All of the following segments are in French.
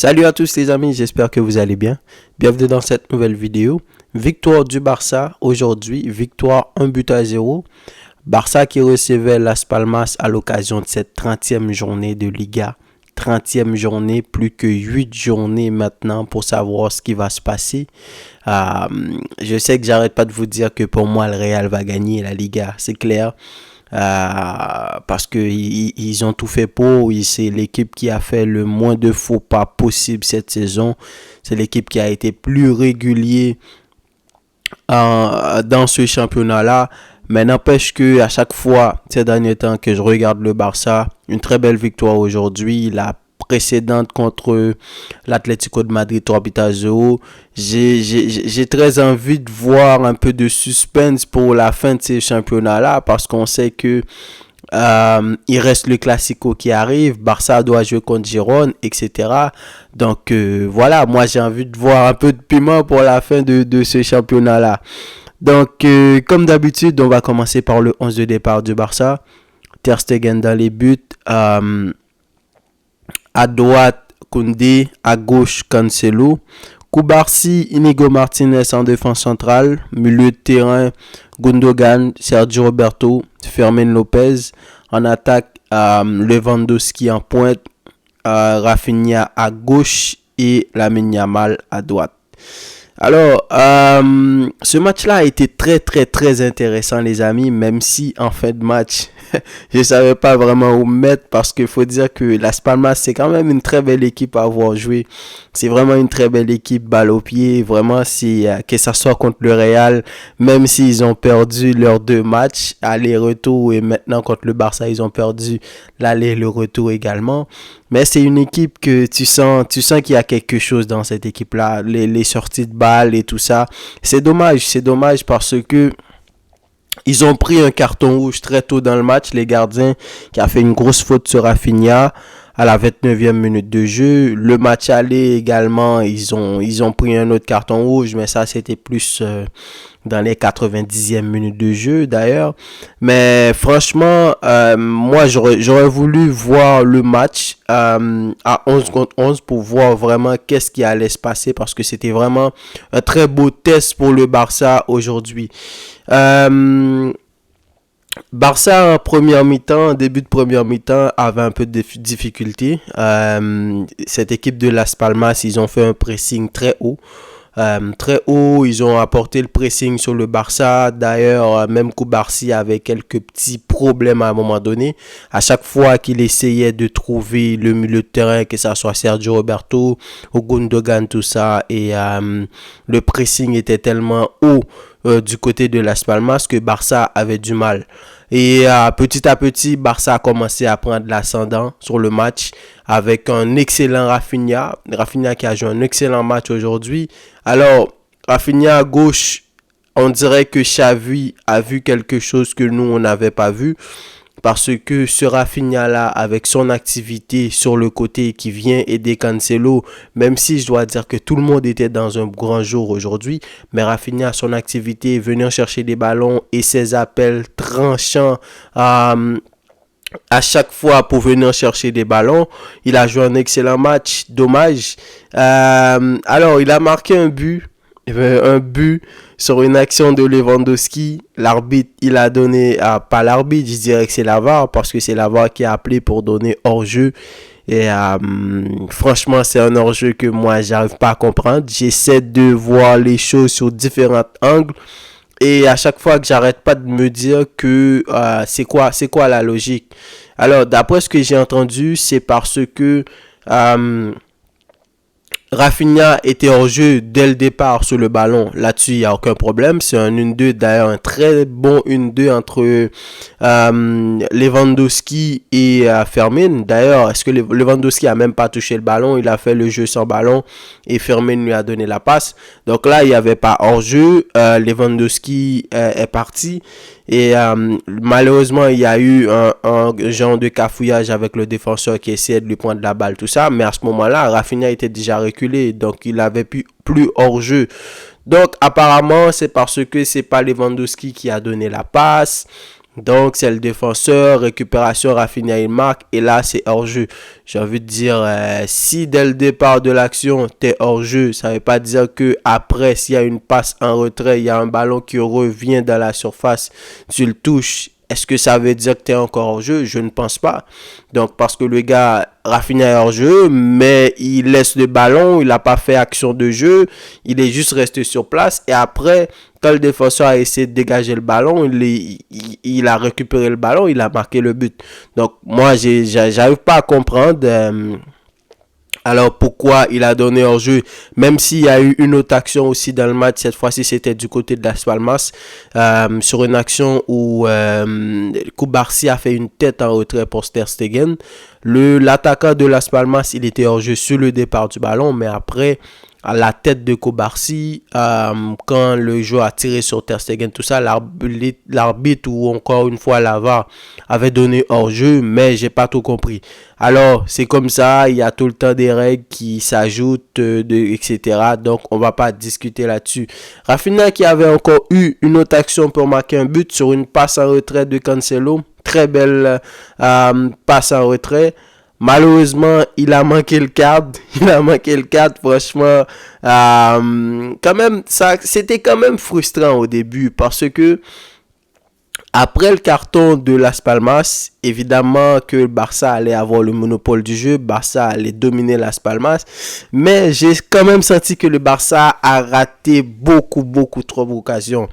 Salut à tous les amis, j'espère que vous allez bien. Bienvenue dans cette nouvelle vidéo. Victoire du Barça aujourd'hui, victoire 1-0. Barça qui recevait Las Palmas à l'occasion de cette 30e journée de Liga. 30e journée, plus que 8 journées maintenant pour savoir ce qui va se passer. Je sais que j'arrête pas de vous dire que pour moi le Real va gagner la Liga, c'est clair. Parce que ils ont tout fait pour. C'est l'équipe qui a fait le moins de faux pas possible cette saison. C'est l'équipe qui a été plus régulier dans ce championnat-là. Mais n'empêche que à chaque fois ces derniers temps que je regarde le Barça, une très belle victoire aujourd'hui. La précédente contre l'Atlético de Madrid 3-0. J'ai très envie de voir un peu de suspense pour la fin de ces championnats-là parce qu'on sait que il reste le Classico qui arrive, Barça doit jouer contre Girone, etc. Donc voilà, moi j'ai envie de voir un peu de piment pour la fin de ce championnat-là. Donc comme d'habitude, on va commencer par le 11 de départ du Barça. Ter Stegen dans les buts. À droite, Koundé. À gauche, Cancelo. Koubarsi, Inigo Martinez en défense centrale. Milieu de terrain, Gundogan, Sergio Roberto, Fermin Lopez. En attaque, Lewandowski en pointe. Rafinha à gauche et Lamine Yamal à droite. Alors, ce match-là a été très intéressant les amis, même si en fin de match, je savais pas vraiment où me mettre parce qu'il faut dire que Las Palmas, c'est quand même une très belle équipe à avoir joué. C'est vraiment une très belle équipe, balle au pied. Vraiment, que ça soit contre le Real, même s'ils ont perdu leurs deux matchs, aller-retour, et maintenant contre le Barça, ils ont perdu l'aller et le retour également. Mais c'est une équipe que tu sens qu'il y a quelque chose dans cette équipe-là. Les sorties de balles et tout ça. C'est dommage parce que ils ont pris un carton rouge très tôt dans le match. Les gardiens qui a fait une grosse faute sur Rafinha à la 29e minute de jeu. Le match aller également, ils ont pris un autre carton rouge, mais ça c'était plus dans les 90e minutes de jeu d'ailleurs. Mais franchement, moi j'aurais voulu voir le match à 11 contre 11 pour voir vraiment qu'est-ce qui allait se passer parce que c'était vraiment un très beau test pour le Barça aujourd'hui. Barça en première mi-temps, début de première mi-temps, avait un peu de difficulté. Cette équipe de Las Palmas, ils ont fait un pressing très haut. Ils ont apporté le pressing sur le Barça. D'ailleurs, même Koubarsi avait quelques petits problèmes à un moment donné. À chaque fois qu'il essayait de trouver le milieu de terrain, que ça soit Sergio Roberto ou Gundogan, tout ça, et le pressing était tellement haut du côté de Las Palmas que Barça avait du mal. Et petit à petit, Barça a commencé à prendre l'ascendant sur le match avec un excellent Rafinha. Rafinha qui a joué un excellent match aujourd'hui. Alors, Rafinha à gauche, on dirait que Xavi a vu quelque chose que nous, on n'avait pas vu. Parce que ce Rafinha-là, avec son activité sur le côté qui vient aider Cancelo, même si je dois dire que tout le monde était dans un grand jour aujourd'hui, mais Rafinha, son activité, venir chercher des ballons et ses appels tranchants à chaque fois pour venir chercher des ballons. Il a joué un excellent match, dommage. Alors, il a marqué un but sur une action de Lewandowski. L'arbitre, il a donné, pas l'arbitre, je dirais que c'est la VAR, parce que c'est la VAR qui a appelé pour donner hors-jeu. Et franchement, c'est un hors-jeu que moi, j'arrive pas à comprendre. J'essaie de voir les choses sur différents angles. Et à chaque fois que j'arrête pas de me dire que c'est quoi la logique. Alors, d'après ce que j'ai entendu, c'est parce que Rafinha était hors jeu dès le départ sur le ballon. Là-dessus, il n'y a aucun problème. C'est un 1-2, d'ailleurs, un très bon 1-2 entre Lewandowski et Fermin. D'ailleurs, est-ce que Lewandowski a même pas touché le ballon? Il a fait le jeu sans ballon et Fermin lui a donné la passe. Donc là, il n'y avait pas hors jeu. Lewandowski est parti. Et malheureusement, il y a eu un genre de cafouillage avec le défenseur qui essayait de lui prendre la balle, tout ça. Mais à ce moment-là, Rafinha était déjà reculé, donc il n'avait plus hors-jeu. Donc apparemment, c'est parce que c'est pas Lewandowski qui a donné la passe. Donc, c'est le défenseur, récupération, Rafinha, il marque. Et là, c'est hors-jeu. J'ai envie de dire, si dès le départ de l'action, tu es hors-jeu, ça ne veut pas dire que après, s'il y a une passe en retrait, il y a un ballon qui revient dans la surface, tu le touches. Est-ce que ça veut dire que tu es encore hors jeu? Je ne pense pas. Donc, parce que le gars, Rafinha est hors jeu, mais il laisse le ballon, il n'a pas fait action de jeu, il est juste resté sur place. Et après, quand le défenseur a essayé de dégager le ballon, il a récupéré le ballon, il a marqué le but. Donc, moi, j'arrive pas à comprendre. Alors pourquoi il a donné hors-jeu, même s'il y a eu une autre action aussi dans le match, cette fois-ci c'était du côté de Las Palmas, sur une action où Cubarsí a fait une tête en retrait pour Ter Stegen. L'attaquant de Las Palmas, il était hors-jeu sur le départ du ballon, mais après, à la tête de Cubarsí, quand le joueur a tiré sur Ter Stegen, tout ça, l'arbitre ou encore une fois la VAR avait donné hors-jeu, mais j'ai pas tout compris. Alors, c'est comme ça, il y a tout le temps des règles qui s'ajoutent, etc. Donc, on va pas discuter là-dessus. Rafinha qui avait encore eu une autre action pour marquer un but sur une passe en retrait de Cancelo. Très belle passe en retrait. Malheureusement, il a manqué le cadre. Franchement, quand même, c'était quand même frustrant au début parce que après le carton de Las Palmas, évidemment que le Barça allait avoir le monopole du jeu, Barça allait dominer Las Palmas, mais j'ai quand même senti que le Barça a raté beaucoup trop d'occasions.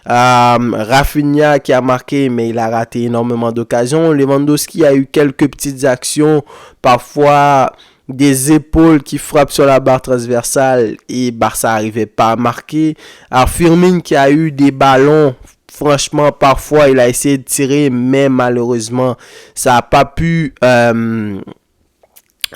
Rafinha qui a marqué, mais il a raté énormément d'occasions. Lewandowski a eu quelques petites actions, parfois des épaules qui frappent sur la barre transversale et Barça n'arrivait pas à marquer. Alors Firmine qui a eu des ballons. Franchement, parfois, il a essayé de tirer, mais malheureusement, ça n'a pas pu...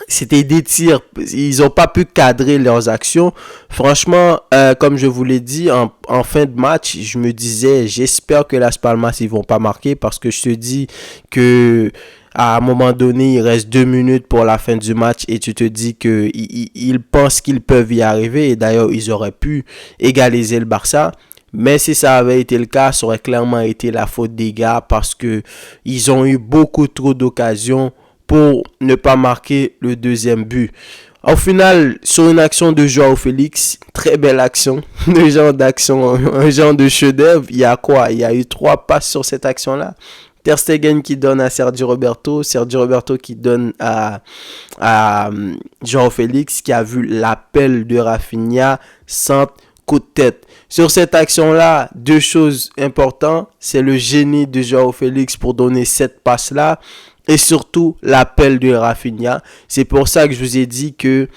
c'était des tirs. Ils n'ont pas pu cadrer leurs actions. Franchement, comme je vous l'ai dit, en fin de match, je me disais, j'espère que Las Palmas, ils vont pas marquer parce que je te dis que... À un moment donné, il reste 2 minutes pour la fin du match et tu te dis qu'ils pensent qu'ils peuvent y arriver. Et d'ailleurs, ils auraient pu égaliser le Barça. Mais si ça avait été le cas, ça aurait clairement été la faute des gars parce que ils ont eu beaucoup trop d'occasions pour ne pas marquer le deuxième but. Au final, sur une action de Joao Félix, très belle action, un genre de chef-d'œuvre. Il y a quoi? Il y a eu 3 passes sur cette action-là. Ter Stegen qui donne à Sergio Roberto qui donne à Joao Félix qui a vu l'appel de Rafinha, centre, coup de tête. Sur cette action-là, 2 choses importantes. C'est le génie de Joao Félix pour donner cette passe-là. Et surtout, l'appel de Rafinha. C'est pour ça que je vous ai dit que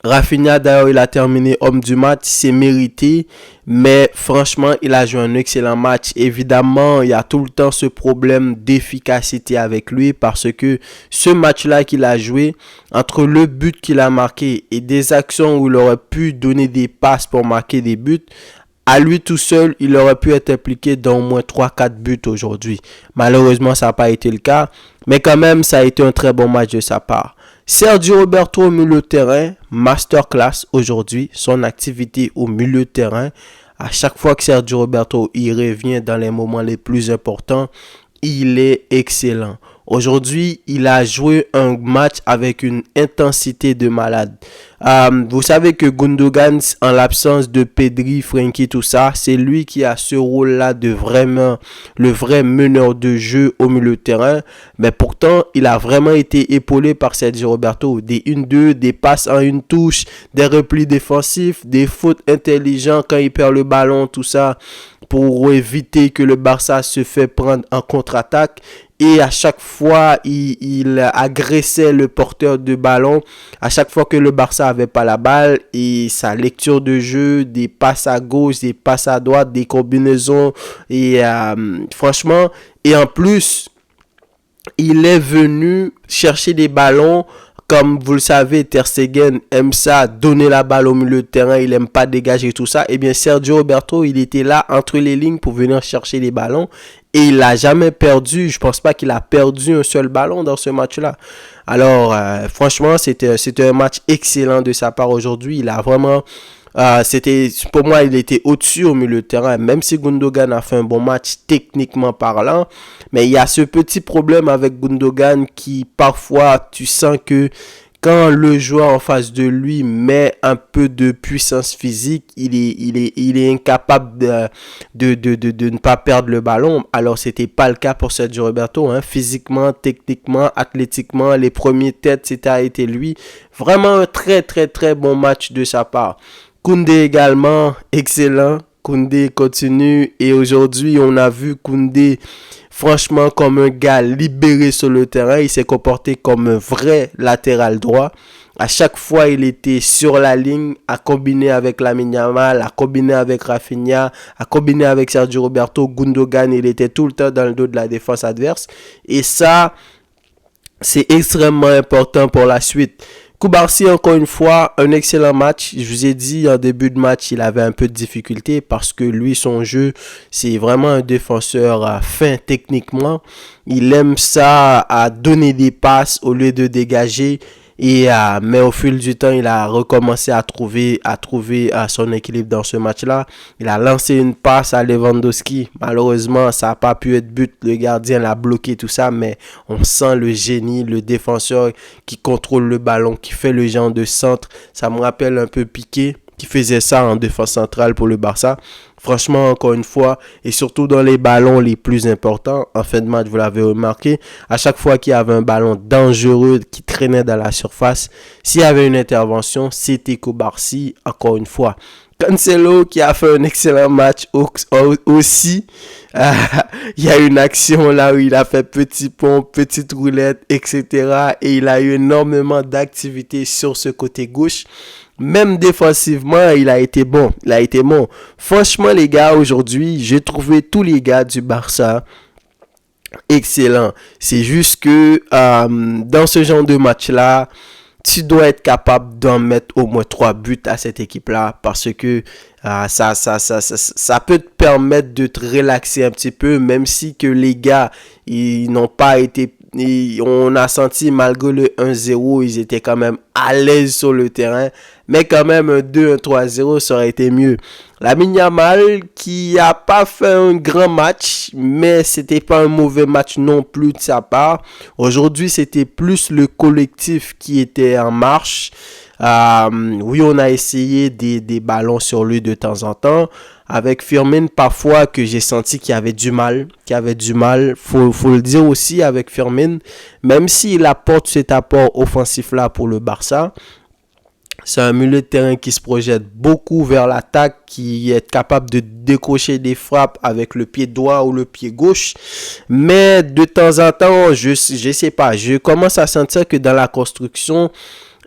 Rafinha, d'ailleurs, il a terminé homme du match. C'est mérité. Mais franchement, il a joué un excellent match. Évidemment, il y a tout le temps ce problème d'efficacité avec lui. Parce que ce match-là qu'il a joué, entre le but qu'il a marqué et des actions où il aurait pu donner des passes pour marquer des buts, à lui tout seul, il aurait pu être impliqué dans au moins 3-4 buts aujourd'hui. Malheureusement, ça n'a pas été le cas. Mais quand même, ça a été un très bon match de sa part. Sergio Roberto au milieu de terrain, masterclass aujourd'hui, son activité au milieu de terrain. À chaque fois que Sergio Roberto y revient dans les moments les plus importants, il est excellent. Aujourd'hui, il a joué un match avec une intensité de malade. Vous savez que Gundogan, en l'absence de Pedri, Frenkie, tout ça, c'est lui qui a ce rôle-là de vraiment le vrai meneur de jeu au milieu de terrain. Mais pourtant, il a vraiment été épaulé par Sergio Roberto. Des 1-2, des passes en une touche, des replis défensifs, des fautes intelligentes quand il perd le ballon, tout ça, pour éviter que le Barça se fait prendre en contre-attaque. Et à chaque fois, il agressait le porteur de ballon. À chaque fois que le Barça avait pas la balle, et sa lecture de jeu, des passes à gauche, des passes à droite, des combinaisons. Et franchement, et en plus, il est venu chercher des ballons. Comme vous le savez, Ter Stegen aime ça, donner la balle au milieu de terrain, il aime pas dégager tout ça. Eh bien, Sergio Roberto, il était là entre les lignes pour venir chercher les ballons et il n'a jamais perdu. Je pense pas qu'il a perdu un seul ballon dans ce match-là. Alors, franchement, c'était un match excellent de sa part aujourd'hui. Il a vraiment Pour moi, il était au-dessus au milieu de terrain, même si Gundogan a fait un bon match techniquement parlant. Mais il y a ce petit problème avec Gundogan qui, parfois, tu sens que quand le joueur en face de lui met un peu de puissance physique, il est incapable de ne pas perdre le ballon. Alors, c'était pas le cas pour Sergio Roberto, hein. Physiquement, techniquement, athlétiquement, les premiers têtes, c'était été lui. Vraiment un très, très, très bon match de sa part. Koundé également, excellent. Koundé continue et aujourd'hui, on a vu Koundé franchement comme un gars libéré sur le terrain. Il s'est comporté comme un vrai latéral droit. À chaque fois, il était sur la ligne, à combiner avec Lamine Yamal, à combiner avec Rafinha, à combiner avec Sergio Roberto, Gundogan. Il était tout le temps dans le dos de la défense adverse. Et ça, c'est extrêmement important pour la suite. Koubarsi, encore une fois, un excellent match. Je vous ai dit, en début de match, il avait un peu de difficulté parce que lui, son jeu, c'est vraiment un défenseur fin techniquement. Il aime ça à donner des passes au lieu de dégager. Mais au fil du temps, il a recommencé à trouver son équilibre dans ce match-là. Il a lancé une passe à Lewandowski. Malheureusement, ça n'a pas pu être but. Le gardien l'a bloqué, tout ça. Mais on sent le génie, le défenseur qui contrôle le ballon, qui fait le genre de centre. Ça me rappelle un peu Piqué, qui faisait ça en défense centrale pour le Barça. Franchement, encore une fois, et surtout dans les ballons les plus importants, en fin de match, vous l'avez remarqué, à chaque fois qu'il y avait un ballon dangereux qui traînait dans la surface, s'il y avait une intervention, c'était Koubarsi, encore une fois. Cancelo qui a fait un excellent match aussi. Il y a une action là où il a fait petit pont, petite roulette, etc. Et il a eu énormément d'activité sur ce côté gauche. Même défensivement, il a été bon. Franchement, les gars, aujourd'hui, j'ai trouvé tous les gars du Barça excellents. C'est juste que dans ce genre de match-là, tu dois être capable d'en mettre au moins 3 buts à cette équipe-là parce que ça peut te permettre de te relaxer un petit peu, même si que les gars, ils n'ont pas été... on a senti malgré le 1-0, ils étaient quand même à l'aise sur le terrain. Mais quand même, un 2, un 3-0, ça aurait été mieux. Lamine Yamal, qui a pas fait un grand match, mais c'était pas un mauvais match non plus de sa part. Aujourd'hui, c'était plus le collectif qui était en marche. Oui, on a essayé des ballons sur lui de temps en temps. Avec Firmin, parfois que j'ai senti qu'il avait du mal. Faut le dire aussi avec Firmin. Même s'il apporte cet apport offensif-là pour le Barça, c'est un milieu de terrain qui se projette beaucoup vers l'attaque, qui est capable de décrocher des frappes avec le pied droit ou le pied gauche. Mais de temps en temps, je sais pas, je commence à sentir que dans la construction,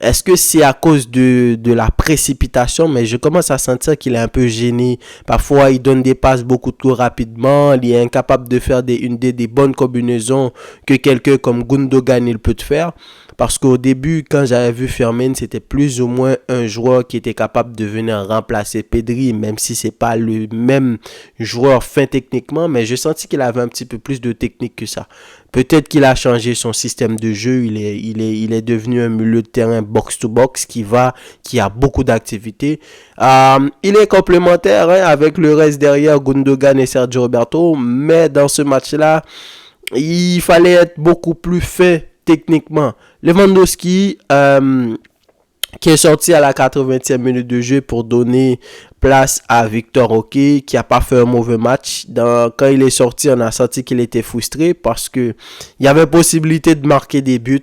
est-ce que c'est à cause de la précipitation? Mais je commence à sentir qu'il est un peu gêné. Parfois, il donne des passes beaucoup trop rapidement. Il est incapable de faire des bonnes combinaisons que quelqu'un comme Gundogan il peut te faire. Parce qu'au début, quand j'avais vu Firmin, c'était plus ou moins un joueur qui était capable de venir remplacer Pedri, même si c'est pas le même joueur fin techniquement, mais j'ai senti qu'il avait un petit peu plus de technique que ça. Peut-être qu'il a changé son système de jeu, il est devenu un milieu de terrain box-to-box qui a beaucoup d'activité. Il est complémentaire avec le reste derrière Gundogan et Sergio Roberto, mais dans ce match-là, il fallait être beaucoup plus fait techniquement. Lewandowski qui est sorti à la 80e minute de jeu pour donner place à Victor Roque qui a pas fait un mauvais match. Quand il est sorti, on a senti qu'il était frustré parce que il y avait possibilité de marquer des buts.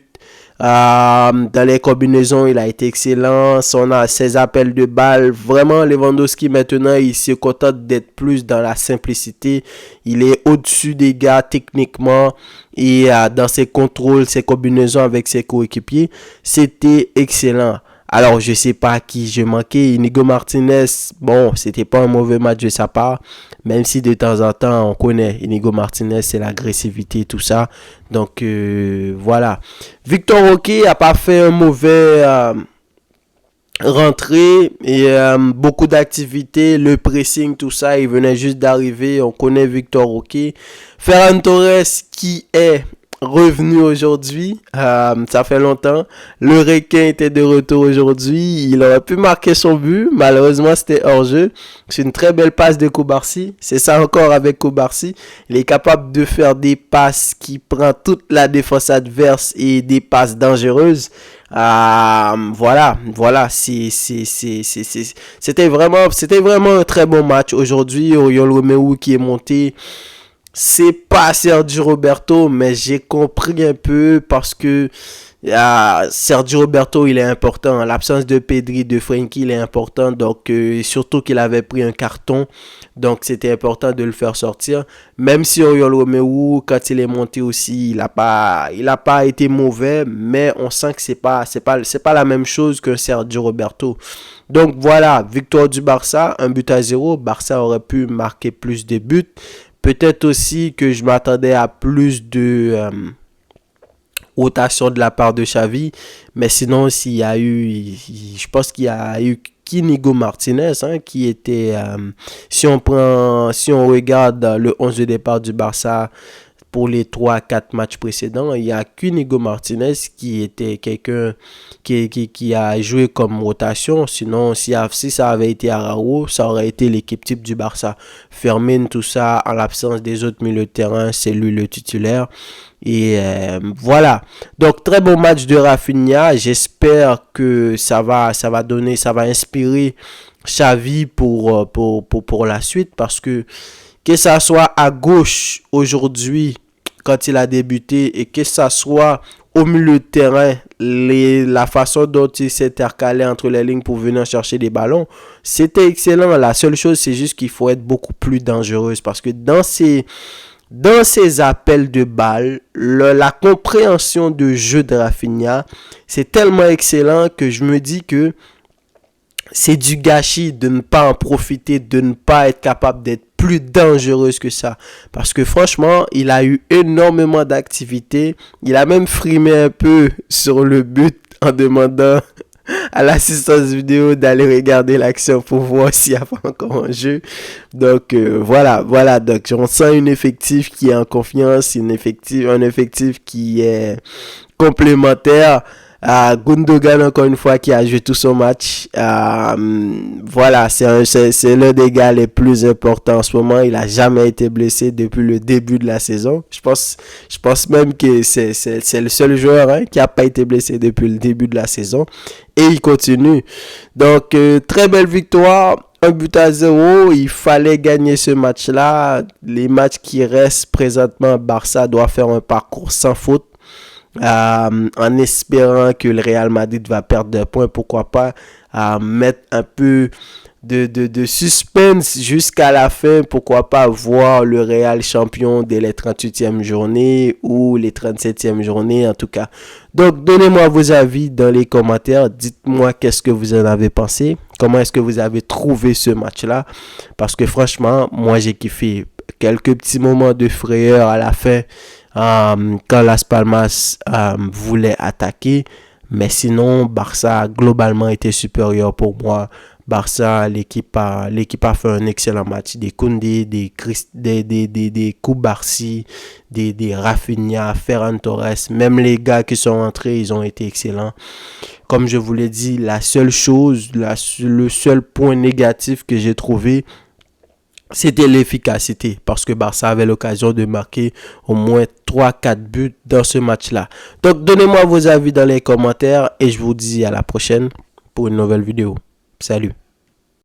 Dans les combinaisons, il a été excellent. Ses appels de balles, vraiment Lewandowski maintenant, il se contente d'être plus dans la simplicité. Il est au-dessus des gars techniquement et dans ses contrôles, ses combinaisons avec ses coéquipiers, c'était excellent. Alors, je sais pas à qui je manquais. Inigo Martinez, bon, c'était pas un mauvais match de sa part. Même si de temps en temps, on connaît Inigo Martinez, c'est l'agressivité, tout ça. Donc, voilà. Victor Roque a pas fait un mauvais rentrée et beaucoup d'activités, le pressing, tout ça. Il venait juste d'arriver. On connaît Victor Roque. Ferran Torres qui est revenu aujourd'hui. Ça fait longtemps. Le requin était de retour aujourd'hui. Il aurait pu marquer son but. Malheureusement, c'était hors jeu. C'est une très belle passe de Koubarsi. C'est ça encore avec Koubarsi. Il est capable de faire des passes qui prend toute la défense adverse et des passes dangereuses. Voilà. C'était vraiment un très bon match aujourd'hui. Oriol Romeu qui est monté. C'est pas Sergio Roberto, mais j'ai compris un peu parce que Sergio Roberto, il est important. L'absence de Pedri, de Frenkie, il est important. Donc, surtout qu'il avait pris un carton. Donc, c'était important de le faire sortir. Même si Oriol Romeu, quand il est monté aussi, il a pas été mauvais. Mais on sent que c'est pas la même chose que Sergio Roberto. Donc, voilà, victoire du Barça, 1-0. Barça aurait pu marquer plus de buts. Peut-être aussi que je m'attendais à plus de rotation de la part de Xavi. Mais sinon, je pense qu'il y a eu Íñigo Martínez, qui était, si on regarde le 11 de départ du Barça pour les 3-4 matchs précédents, il y a Íñigo Martínez qui était quelqu'un qui a joué comme rotation. Sinon, si ça avait été Araujo, ça aurait été l'équipe type du Barça. Fermin, tout ça, en l'absence des autres milieux de terrain, c'est lui le titulaire. Et voilà. Donc, très bon match de Rafinha. J'espère que ça va inspirer Xavi pour la suite, parce que ça soit à gauche aujourd'hui quand il a débuté et que ça soit au milieu de terrain, la façon dont il s'est intercalé entre les lignes pour venir chercher des ballons, c'était excellent. La seule chose, c'est juste qu'il faut être beaucoup plus dangereuse, parce que dans ces appels de balles, la compréhension de jeu de Rafinha, c'est tellement excellent que je me dis que c'est du gâchis de ne pas en profiter, de ne pas être capable d'être plus dangereuse que ça. Parce que franchement, il a eu énormément d'activités. Il a même frimé un peu sur le but en demandant à l'assistance vidéo d'aller regarder l'action pour voir s'il n'y a pas encore un jeu. Donc voilà. Donc on sent un effectif qui est en confiance, un effectif qui est complémentaire. Gundogan, encore une fois, qui a joué tout son match. Voilà, c'est l'un des gars les plus importants en ce moment. Il a jamais été blessé depuis le début de la saison. Je pense même que c'est le seul joueur, qui a pas été blessé depuis le début de la saison. Et il continue. Donc, très belle victoire. 1-0. Il fallait gagner ce match-là. Les matchs qui restent présentement, Barça doit faire un parcours sans faute. En espérant que le Real Madrid va perdre des points, pourquoi pas mettre un peu de suspense jusqu'à la fin, pourquoi pas voir le Real champion dès les 38e journées ou les 37e journées en tout cas. Donc donnez-moi vos avis dans les commentaires, dites-moi qu'est-ce que vous en avez pensé, comment est-ce que vous avez trouvé ce match-là, parce que franchement, moi j'ai kiffé. Quelques petits moments de frayeur à la fin, quand Las Palmas voulait attaquer, mais sinon Barça globalement était supérieur pour moi. Barça, l'équipe a fait un excellent match. Des Koundé, des Koubarsi, des Rafinha, Ferran Torres, même les gars qui sont entrés, ils ont été excellents. Comme je vous l'ai dit, la seule chose, le seul point négatif que j'ai trouvé, c'était l'efficacité, parce que Barça avait l'occasion de marquer au moins 3-4 buts dans ce match-là. Donc, donnez-moi vos avis dans les commentaires et je vous dis à la prochaine pour une nouvelle vidéo. Salut!